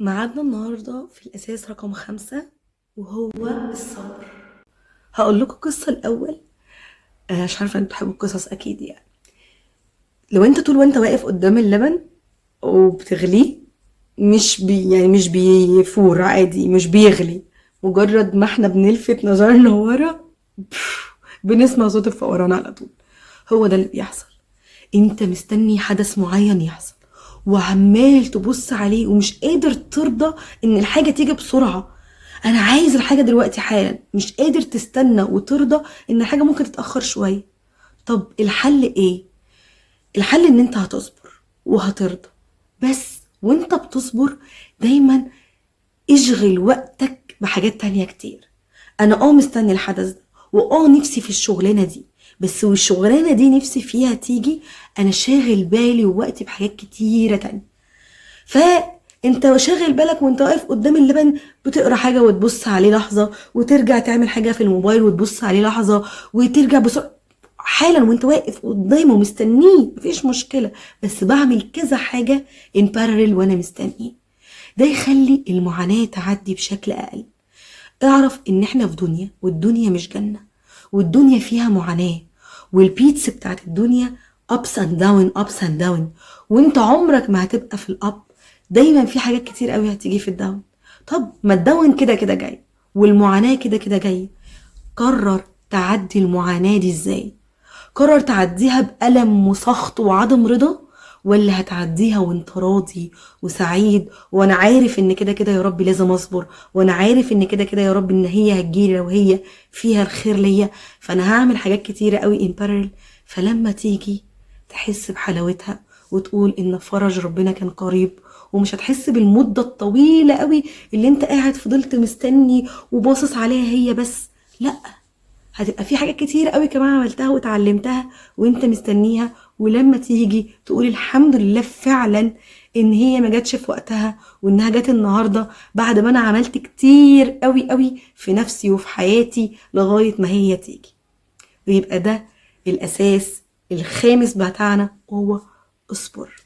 ميعادنا النهاردة في الأساس رقم 5، وهو الصبر. هقول لكم قصة الأول. مش عارفة انتوا بتحبوا القصص أكيد يعني. لو انت طول وانت واقف قدام اللبن وبتغليه، مش بيفور عادي، مش بيغلي. مجرد ما احنا بنلفت نظرنا ورا بنسمع صوت الفوران على طول. هو ده اللي بيحصل. انت مستني حدث معين يحصل، وعمال تبص عليه ومش قادر ترضى ان الحاجة تيجي بسرعة. انا عايز الحاجة دلوقتي حالا، مش قادر تستنى وترضى ان الحاجة ممكن تتأخر شوية. طب الحل ايه؟ الحل ان انت هتصبر وهترضى. بس وانت بتصبر دايما اشغل وقتك بحاجات تانية كتير. انا مستني الحدث ده، نفسي في الشغلانة دي، بس والشغلانة دي نفسي فيها تيجي، انا شاغل بالي ووقتي بحاجات كتيرة تانية. فانت شاغل بالك وانت واقف قدام اللبن، بتقرا حاجة وتبص عليه لحظة، وترجع تعمل حاجة في الموبايل وتبص عليه لحظة، وترجع بسرعة حالا وانت واقف قدامه مستنيه. مفيش مشكلة، بس بعمل كذا حاجة in parallel وانا مستنيه. ده يخلي المعاناة تعدي بشكل اقل. اعرف ان احنا في دنيا، والدنيا مش جنة، والدنيا فيها معاناة، والبيتس بتاعت الدنيا ups and down ups and down. وانت عمرك ما هتبقى في الاب، دايما في حاجات كتير قوي هتيجي في الداون. طب ما الداون كده كده جاي، والمعاناة كده كده جاي. قرر تعدي المعاناة دي ازاي. قرر تعديها بألم وسخط وعدم رضا، ولا هتعديها وانت راضي وسعيد، وانا عارف ان كده كده يا رب لازم اصبر، وانا عارف ان كده كده يا رب ان هي هتجيلي لو هي فيها الخير ليا، فانا هعمل حاجات كتيرة قوي in parallel. فلما تيجي تحس بحلاوتها وتقول ان فرج ربنا كان قريب، ومش هتحس بالمدة الطويلة قوي اللي انت قاعد فضلت مستني وباصص عليها هي بس. لا، هتبقى في حاجات كتير قوي كمان عملتها وتعلمتها وانت مستنيها، ولما تيجي تقول الحمد لله فعلا ان هي ما جاتش في وقتها، وانها جات النهارده بعد ما انا عملت كتير قوي قوي في نفسي وفي حياتي لغايه ما هي تيجي. ويبقى ده الاساس الخامس بتاعنا، هو اصبر.